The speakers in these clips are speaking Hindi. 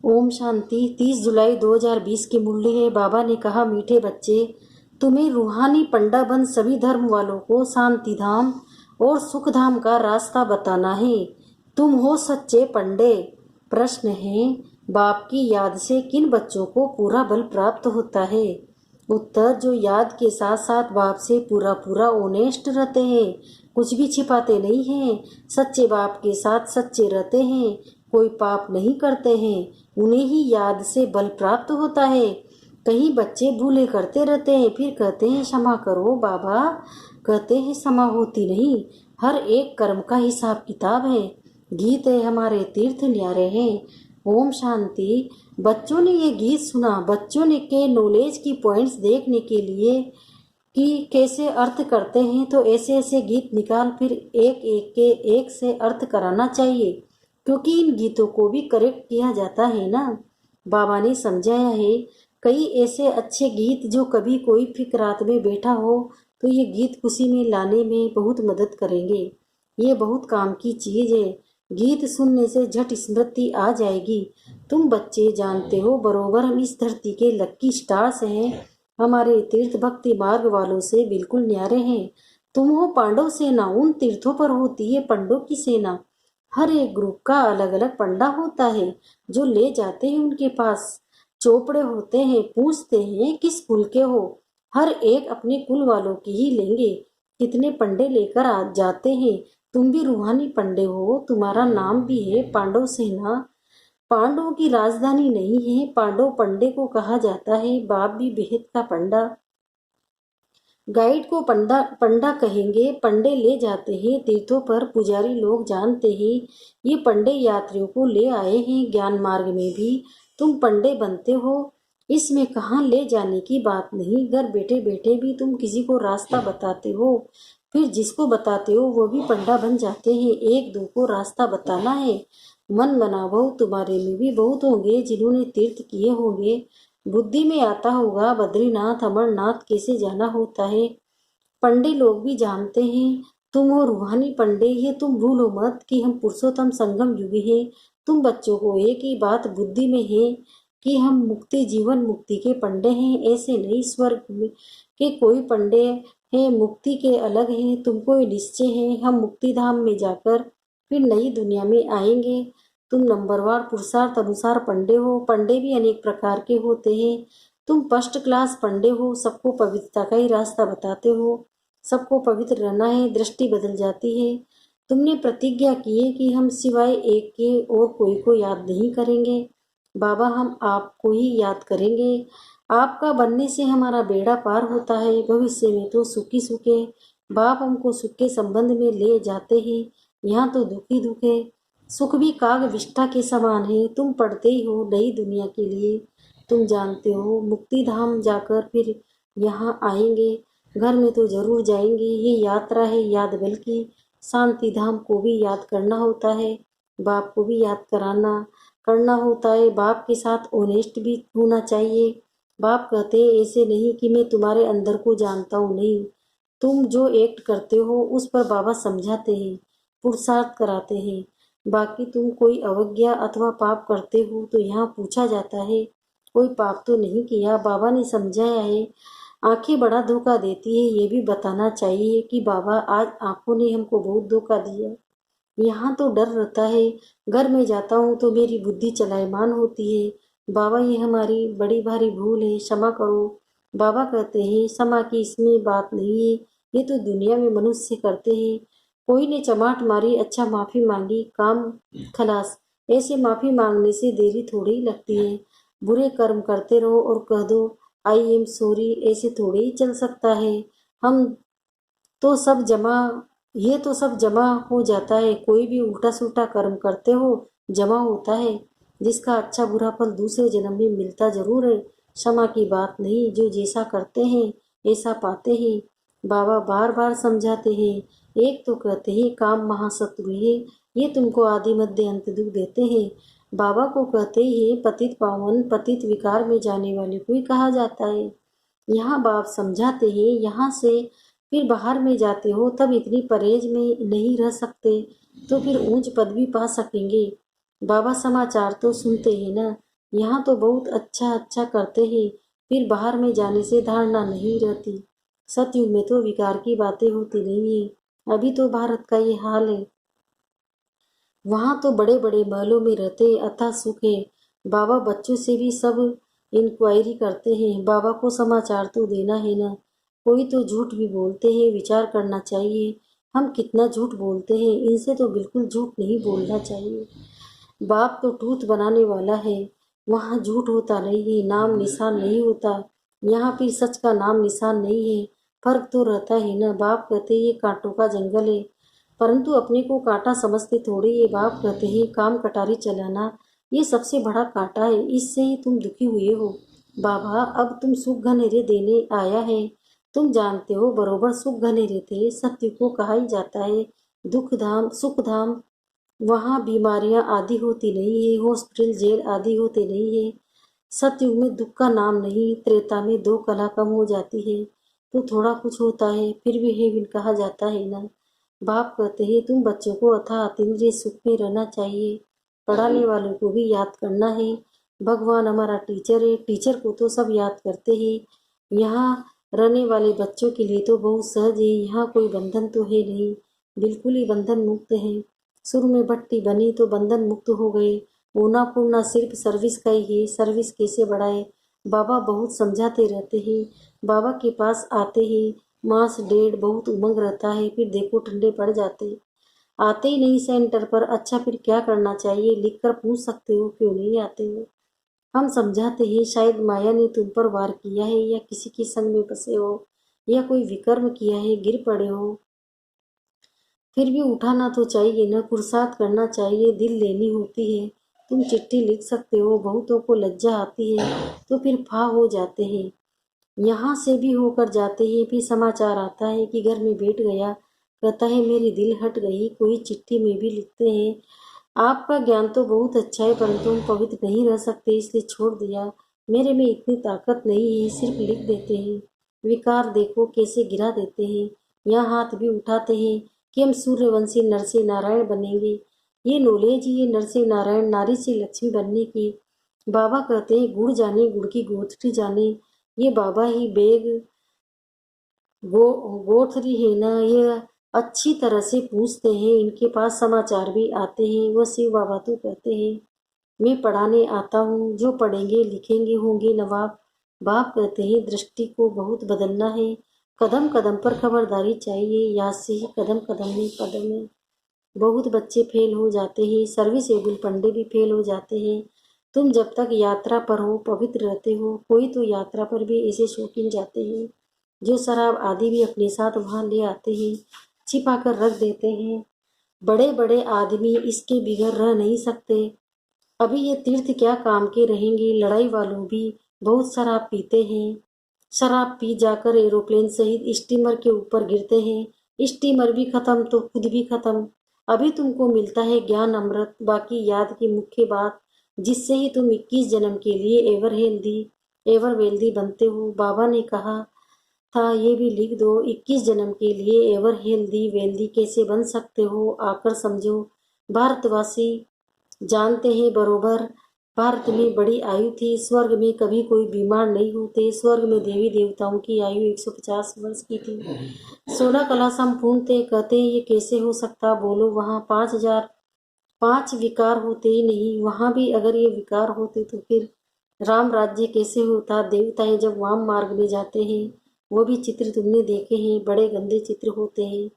ओम शांति। 30 जुलाई 2020 की मुरली है। बाबा ने कहा, मीठे बच्चे, तुम्हें रूहानी पंडा बन सभी धर्म वालों को शांति धाम और सुख धाम का रास्ता बताना है। तुम हो सच्चे पंडे। प्रश्न है, बाप की याद से किन बच्चों को पूरा बल प्राप्त होता है? उत्तर, जो याद के साथ साथ बाप से पूरा पूरा ओनेस्ट रहते हैं, कुछ भी छिपाते नहीं हैं, सच्चे बाप के साथ सच्चे रहते हैं, कोई पाप नहीं करते हैं, उन्हें ही याद से बल प्राप्त होता है। कई बच्चे भूले करते रहते हैं, फिर कहते हैं क्षमा करो बाबा, कहते हैं क्षमा होती नहीं। हर एक कर्म का हिसाब किताब है। गीत है, हमारे तीर्थ न्यारे हैं। ओम शांति। बच्चों ने ये गीत सुना। बच्चों ने के नॉलेज की पॉइंट्स देखने के लिए कि कैसे अर्थ करते हैं, तो ऐसे ऐसे गीत निकाल फिर एक एक के एक से अर्थ कराना चाहिए, क्योंकि इन गीतों को भी करेक्ट किया जाता है ना। बाबा ने समझाया है, कई ऐसे अच्छे गीत जो कभी कोई फिक्रात में बैठा हो तो ये गीत खुशी में लाने में बहुत मदद करेंगे। ये बहुत काम की चीज है। गीत सुनने से झट स्मृति आ जाएगी। तुम बच्चे जानते हो, बरोबर हम इस धरती के लक्की स्टार्स हैं। हमारे तीर्थ भक्ति मार्ग वालों से बिल्कुल न्यारे हैं। तुम हो पांडव सेना। उन तीर्थों पर होती है पंडों की सेना। हर एक ग्रुप का अलग अलग पंडा होता है जो ले जाते हैं उनके पास। चोपड़े होते हैं, पूछते हैं किस कुल के हो। हर एक अपने कुल वालों की ही लेंगे। कितने पंडे लेकर आ जाते हैं। तुम भी रूहानी पंडे हो, तुम्हारा नाम भी है पांडव सेना। पांडवों की राजधानी नहीं है, पांडव पंडे को कहा जाता है। बाप भी बेहद का पंडा। गाइड को पंडा पंडा कहेंगे। पंडे ले जाते हैं तीर्थों पर। पुजारी लोग जानते हैं ये पंडे यात्रियों को ले आए हैं। ज्ञान मार्ग में भी तुम पंडे बनते हो, इसमें कहाँ ले जाने की बात नहीं। घर बैठे बैठे भी तुम किसी को रास्ता बताते हो, फिर जिसको बताते हो वो भी पंडा बन जाते हैं। एक दो को रास्ता बताना है। मन बनाओ, तुम्हारे में भी बहुत होंगे जिन्होंने तीर्थ किए होंगे। बुद्धि में आता होगा बद्रीनाथ अमरनाथ कैसे जाना होता है। पंडे लोग भी जानते हैं। तुम हो रूहानी पंडे। ये तुम भूलो मत कि हम पुरुषोत्तम संगम युग है। तुम बच्चों को एक ही बात बुद्धि में है कि हम मुक्ति जीवन मुक्ति के पंडे हैं। ऐसे नहीं स्वर्ग के कोई पंडे हैं, मुक्ति के अलग हैं। तुमको ये निश्चय है हम मुक्ति धाम में जाकर फिर नई दुनिया में आएंगे। तुम नंबरवार पुरुषार्थ अनुसार पंडे हो। पंडे भी अनेक प्रकार के होते हैं। तुम फर्स्ट क्लास पंडे हो। सबको पवित्रता का ही रास्ता बताते हो। सबको पवित्र रहना है, दृष्टि बदल जाती है। तुमने प्रतिज्ञा की है कि हम सिवाय एक के और कोई को याद नहीं करेंगे। बाबा, हम आपको ही याद करेंगे। आपका बनने से हमारा बेड़ा पार होता है। भविष्य में तो सुखी सुख है। बाप हमको सुख के संबंध में ले जाते हैं। यहाँ तो दुख ही दुख है। सुख भी काग विष्ठा के समान है। तुम पढ़ते ही हो नई दुनिया के लिए। तुम जानते हो मुक्ति धाम जाकर फिर यहाँ आएंगे। घर में तो जरूर जाएंगे। ये यात्रा है याद, बल्कि शांति धाम को भी याद करना होता है। बाप को भी याद कराना करना होता है। बाप के साथ ऑनेस्ट भी होना चाहिए। बाप कहते हैं ऐसे नहीं कि मैं तुम्हारे अंदर को जानता हूँ, नहीं। तुम जो एक्ट करते हो उस पर बाबा समझाते हैं, पुरुषार्थ कराते हैं। बाकी तुम कोई अवज्ञा अथवा पाप करते हो तो यहाँ पूछा जाता है। कोई पाप तो नहीं किया। बाबा ने समझाया है। आंखें बड़ा धोखा देती है, ये भी बताना चाहिए कि बाबा आज आंखों ने हमको बहुत धोखा दिया। यहाँ तो डर रहता है। घर में जाता हूँ तो मेरी बुद्धि चलायमान होती है। बाबा, ये हमारी बड़ी भारी भूल है, क्षमा करो। बाबा कहते हैं क्षमा की इसमें बात नहीं है, ये तो दुनिया में मनुष्य करते हैं। कोई ने चमाट मारी, अच्छा माफी मांगी, काम खलास। ऐसे माफी मांगने से देरी थोड़ी ही लगती है। बुरे कर्म करते रहो और कह दो आई एम सॉरी, ऐसे थोड़े ही चल सकता है। हम तो सब जमा ये तो सब जमा हो जाता है। कोई भी उल्टा सुल्टा कर्म करते हो जमा होता है, जिसका अच्छा बुरा फल दूसरे जन्म में मिलता जरूर है। क्षमा की बात नहीं, जो जैसा करते हैं ऐसा पाते हैं। बाबा बार बार समझाते हैं। एक तो कहते हैं काम महाशत्रु है, ये तुमको आदि मध्य अंत दुख देते हैं। बाबा को कहते हैं पतित पावन, पतित विकार में जाने वाले को ही कहा जाता है। यहाँ बाप समझाते हैं यहाँ से फिर बाहर में जाते हो तब इतनी परहेज में नहीं रह सकते तो फिर ऊंच पद भी पा सकेंगे। बाबा समाचार तो सुनते हैं ना। यहाँ तो बहुत अच्छा अच्छा करते हैं, फिर बाहर में जाने से धारणा नहीं रहती। सतयुग में तो विकार की बातें होती नहीं है। अभी तो भारत का ये हाल है। वहाँ तो बड़े बड़े महलों में रहते अथाह सुख है। बाबा बच्चों से भी सब इंक्वायरी करते हैं। बाबा को समाचार तो देना है ना। कोई तो झूठ भी बोलते हैं, विचार करना चाहिए। हम कितना झूठ बोलते हैं, इनसे तो बिल्कुल झूठ नहीं बोलना चाहिए। बाप तो टूथ बनाने वाला है। वहाँ झूठ होता नहीं है, नाम निशान नहीं होता। यहाँ फिर सच का नाम निशान नहीं है। फर्क तो रहता है ना। बाप कहते ये कांटों का जंगल है, परंतु अपने को कांटा समझते थोड़े। ये बाप कहते हैं काम कटारी चलाना ये सबसे बड़ा कांटा है, इससे ही तुम दुखी हुए हो। बाबा अब तुम सुख घनेरे देने आया है। तुम जानते हो बरोबर सुख घनेरे थे। सत्य को कहा ही जाता है दुख धाम सुख धाम। वहाँ बीमारियां आदि होती नहीं है, हॉस्पिटल जेल आदि होते नहीं है। सतयुग में दुख का नाम नहीं, त्रेता में दो कला कम हो जाती है तो थोड़ा कुछ होता है, फिर भी हेविन कहा जाता है ना। बाप कहते हैं तुम बच्चों को अथाह अतीन्द्रिय सुख में रहना चाहिए। पढ़ाने वालों को भी याद करना है। भगवान हमारा टीचर है, टीचर को तो सब याद करते हैं। यहाँ रहने वाले बच्चों के लिए तो बहुत सहज है। यहाँ कोई बंधन तो है नहीं, बिल्कुल ही बंधन मुक्त है। शुरू में भट्टी बनी तो बंधन मुक्त हो गए। ऊना पूर्णा सिर्फ सर्विस का ही है, सर्विस कैसे बढ़ाए। बाबा बहुत समझाते रहते हैं। बाबा के पास आते ही मास डेढ़ बहुत उमंग रहता है, फिर देखो ठंडे पड़ जाते। आते ही नहीं सेंटर पर। अच्छा फिर क्या करना चाहिए, लिख कर पूछ सकते हो, क्यों नहीं आते हो। हम समझाते हैं शायद माया ने तुम पर वार किया है, या किसी के संग में फंसे हो, या कोई विकर्म किया है, गिर पड़े हो। फिर भी उठाना तो चाहिए न, पुरुषार्थ करना चाहिए, दिल लेनी होती है। तुम चिट्ठी लिख सकते हो, बहुतों को लज्जा आती है तो फिर फा हो जाते हैं। यहाँ से भी होकर जाते हैं, फिर समाचार आता है कि घर में बैठ गया, कहता है मेरी दिल हट गई। कोई चिट्ठी में भी लिखते हैं आपका ज्ञान तो बहुत अच्छा है, परंतु हम पवित्र नहीं रह सकते इसलिए छोड़ दिया। मेरे में इतनी ताकत नहीं है, सिर्फ लिख देते हैं। विकार देखो कैसे गिरा देते हैं। यहाँ हाथ भी उठाते हैं कि हम सूर्यवंशी नर से नारायण बनेंगे। ये नॉलेज ही ये नर से नारायण, नारी से लक्ष्मी बनने की। बाबा कहते हैं गुड़ जाने गुड़ की गोथरी जाने। ये बाबा ही बेग गोथरी है ना, ये अच्छी तरह से पूछते हैं। इनके पास समाचार भी आते हैं। वह शिव बाबा तो कहते हैं मैं पढ़ाने आता हूँ, जो पढ़ेंगे लिखेंगे होंगे नवाब। बाप कहते हैं दृष्टि को बहुत बदलना है। कदम कदम पर खबरदारी चाहिए, याद से ही कदम कदम में कदम में। बहुत बच्चे फेल हो जाते हैं, सर्विसेबल पंडे भी फेल हो जाते हैं। तुम जब तक यात्रा पर हो पवित्र रहते हो। कोई तो यात्रा पर भी ऐसे शौकीन जाते हैं जो शराब आदि भी अपने साथ वहाँ ले आते हैं, छिपा कर रख देते हैं। बड़े बड़े आदमी इसके बिगड़ रह नहीं सकते। अभी ये तीर्थ क्या काम के रहेंगे। लड़ाई वालों भी बहुत शराब पीते हैं। शराब पी जाकर एरोप्लेन सहित स्टीमर के ऊपर गिरते हैं। स्टीमर भी खत्म तो खुद भी खत्म। अभी तुमको मिलता है ज्ञान अमृत, बाकी याद की मुख्य बात, जिससे ही तुम 21 जन्म के लिए एवर वेल्दी बनते हो। बाबा ने कहा था ये भी लिख दो, 21 जन्म के लिए एवर हेल्दी वेल्दी कैसे बन सकते हो, आकर समझो। भारतवासी जानते हैं बरोबर। भारत में बड़ी आयु थी। स्वर्ग में कभी कोई बीमार नहीं होते। स्वर्ग में देवी देवताओं की आयु 150 वर्ष की थी। 16 कला संपूर्ण थे। कहते हैं ये कैसे हो सकता, बोलो। वहाँ 5,005 विकार होते ही नहीं। वहाँ भी अगर ये विकार होते तो फिर राम राज्य कैसे होता। देवताएं जब वाम मार्ग में जाते हैं, वो भी चित्र तुमने देखे हैं, बड़े गंदे चित्र होते हैं।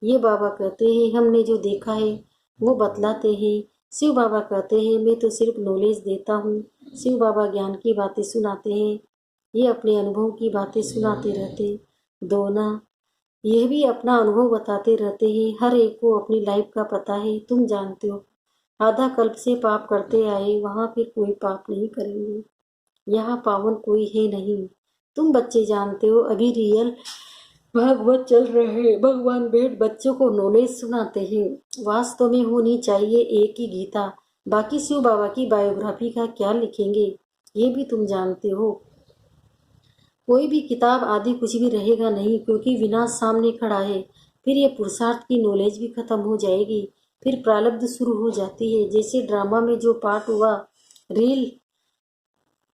ये बाबा कहते हैं हमने जो देखा है वो बतलाते हैं। शिव बाबा कहते हैं मैं तो सिर्फ नॉलेज देता हूँ। शिव बाबा ज्ञान की बातें सुनाते हैं, ये अपने अनुभव की बातें सुनाते रहते दो ना। यह भी अपना अनुभव बताते रहते हैं। हर एक को अपनी लाइफ का पता है। तुम जानते हो आधा कल्प से पाप करते आए, वहाँ फिर कोई पाप नहीं करेंगे। यहाँ पावन कोई है नहीं। तुम बच्चे जानते हो अभी रियल भागवत चल रहे हैं। भगवान बैठ बच्चों को नॉलेज सुनाते हैं। वास्तव में होनी चाहिए एक ही गीता। बाकी शिव बाबा की बायोग्राफी का क्या लिखेंगे, ये भी तुम जानते हो। कोई भी किताब आदि कुछ भी रहेगा नहीं, क्योंकि विनाश सामने खड़ा है। फिर ये पुरुषार्थ की नॉलेज भी खत्म हो जाएगी। फिर प्रारब्ध शुरू हो जाती है। जैसे ड्रामा में जो पार्ट हुआ, रील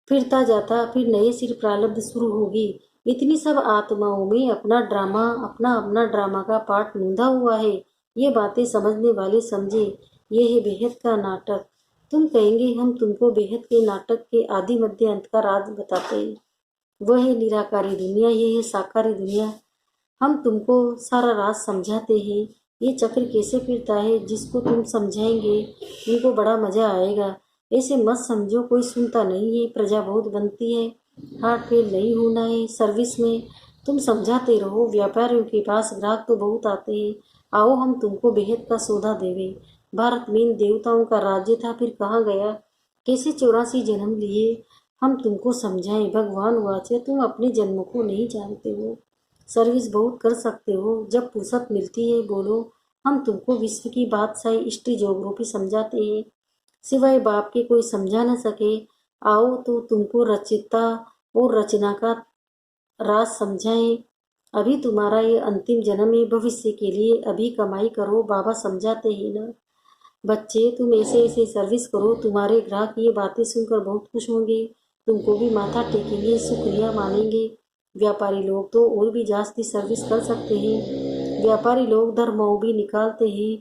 फिरता जाता, फिर नए सिर प्रारब्ध शुरू होगी। इतनी सब आत्माओं में अपना अपना ड्रामा का पार्ट नूंदा हुआ है। ये बातें समझने वाले समझे, ये है बेहद का नाटक। तुम कहेंगे हम तुमको बेहद के नाटक के आदि मध्य अंत का राज बताते हैं। वह है निराकारी दुनिया, ये है साकारी दुनिया। हम तुमको सारा राज समझाते हैं। ये चक्र कैसे फिरता है, जिसको तुम समझाएंगे उनको बड़ा मजा आएगा। ऐसे मत समझो कोई सुनता नहीं है, प्रजा बहुत बनती है, हार्ट फेल नहीं होना है। सर्विस में तुम समझाते रहो, व्यापारियों के पास ग्राहक तो बहुत आते हैं। आओ हम तुमको बेहद का सौदा देवे। भारत में इन देवताओं का राज्य था, फिर कहाँ गया, कैसे 84 जन्म लिए, हम तुमको समझाएं। भगवान वाचे, तुम अपने जन्म को नहीं जानते हो, सर्विस बहुत कर सकते हो, जब फुर्सत मिलती है बोलो। हम तुमको विश्व की बादशाही हिस्ट्री ज्योग्राफी समझाते हैं, सिवाय बाप के कोई समझा न सके। आओ तो तुमको रचिता और रचना का राज समझाएं। अभी तुम्हारा ये अंतिम जन्म है, भविष्य के लिए अभी कमाई करो, बाबा समझाते हैं ना। बच्चे तुम ऐसे ऐसे सर्विस करो, तुम्हारे ग्राहक ये बातें सुनकर बहुत खुश होंगे, तुमको भी माथा टेकेंगे, शुक्रिया मानेंगे। व्यापारी लोग तो और भी जास्ती सर्विस कर सकते हैं, व्यापारी लोग धर्मों भी निकालते हैं।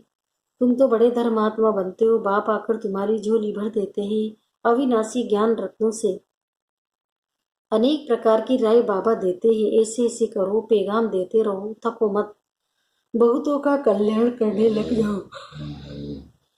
तुम तो बड़े धर्मात्मा बनते हो, बाप आकर तुम्हारी झोली भर देते हैं अविनाशी ज्ञान रत्नों से। अनेक प्रकार की राय बाबा देते हैं, ऐसे ऐसे करो, पैगाम देते रहो, थको मत, बहुतों का कल्याण करने लग जाओ,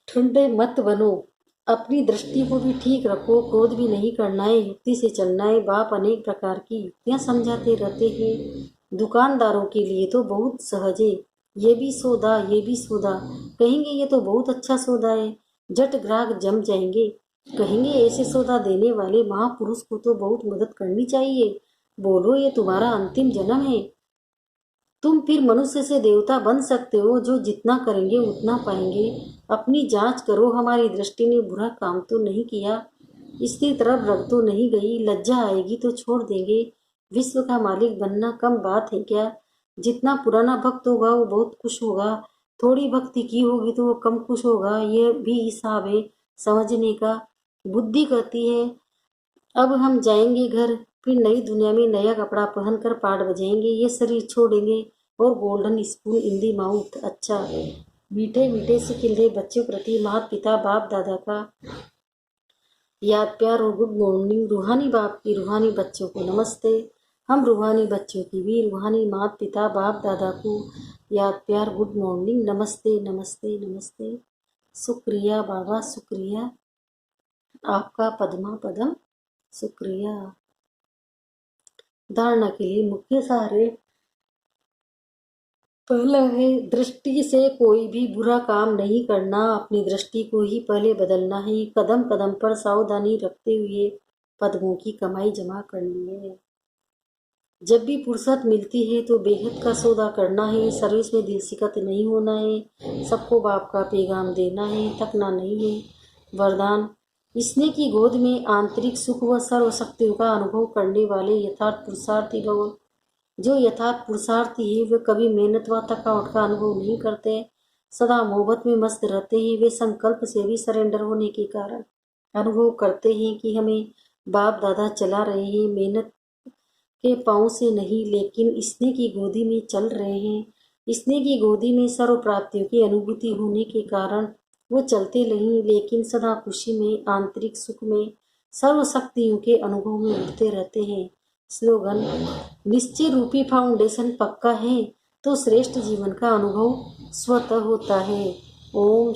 ठंडे मत बनो, अपनी दृष्टि को भी ठीक रखो, क्रोध भी नहीं करना है, युक्ति से चलना है। बाप अनेक प्रकार की युक्तियां समझाते रहते हैं। दुकानदारों के लिए तो बहुत सहज है, ये भी सौदा ये भी सौदा, कहेंगे ये तो बहुत अच्छा सौदा है, झट ग्राहक जम जाएंगे। कहेंगे ऐसे सौदा देने वाले महापुरुष को तो बहुत मदद करनी चाहिए। बोलो ये तुम्हारा अंतिम जन्म है, तुम फिर मनुष्य से देवता बन सकते हो, जो जितना करेंगे उतना पाएंगे। अपनी जांच करो, हमारी दृष्टि ने बुरा काम तो नहीं किया, इसकी तरफ रख तो नहीं गई, लज्जा आएगी तो छोड़ देंगे। विश्व का मालिक बनना कम बात है क्या? जितना पुराना भक्त होगा वो बहुत खुश होगा, थोड़ी भक्ति की होगी तो वो कम खुश होगा। ये भी हिसाब है समझने का। बुद्धि कहती है अब हम जाएंगे घर, फिर नई दुनिया में नया कपड़ा पहनकर पाठ बजाएंगे, ये शरीर छोड़ेंगे और golden spoon in the mouth. अच्छा, मीठे मीठे से खिल रहे बच्चों प्रति माता पिता बाप दादा का याद प्यार और गुड मॉर्निंग। रूहानी बाप की रूहानी बच्चों को नमस्ते। हम रूहानी बच्चों की भी रूहानी माता पिता बाप दादा को याद प्यार गुड मॉर्निंग, नमस्ते नमस्ते नमस्ते। शुक्रिया बाबा, शुक्रिया आपका पद्मा पदम, शुक्रिया। धारणा के लिए मुख्य सहारे, पहला है दृष्टि से कोई भी बुरा काम नहीं करना, अपनी दृष्टि को ही पहले बदलना है। कदम कदम पर सावधानी रखते हुए पद्मों की कमाई जमा करनी है। जब भी फुर्सत मिलती है तो बेहद का सौदा करना है, सर्विस में दिल सिकत नहीं होना है, सबको बाप का पैगाम देना है, थकना नहीं है। वरदान, स्नेह की गोद में आंतरिक सुख व सर्वशक्तियों का अनुभव करने वाले यथार्थ पुरुषार्थी लोग। जो यथार्थ पुरुषार्थी है वे कभी मेहनत व थकावट का अनुभव नहीं करते, सदा मोहब्बत में मस्त रहते हैं। वे संकल्प से भी सरेंडर होने के कारण अनुभव करते हैं कि हमें बाप दादा चला रहे हैं, मेहनत के पाँव से नहीं लेकिन स्नेह की गोदी में चल रहे हैं। स्नेह की गोदी में सर्व प्राप्तियों की अनुभूति होने के कारण वो चलते नहीं लेकिन सदा खुशी में, आंतरिक सुख में, सर्व शक्तियों के अनुभव में उठते रहते हैं। स्लोगन, निश्चय रूपी फाउंडेशन पक्का है तो श्रेष्ठ जीवन का अनुभव स्वतः होता है। ओम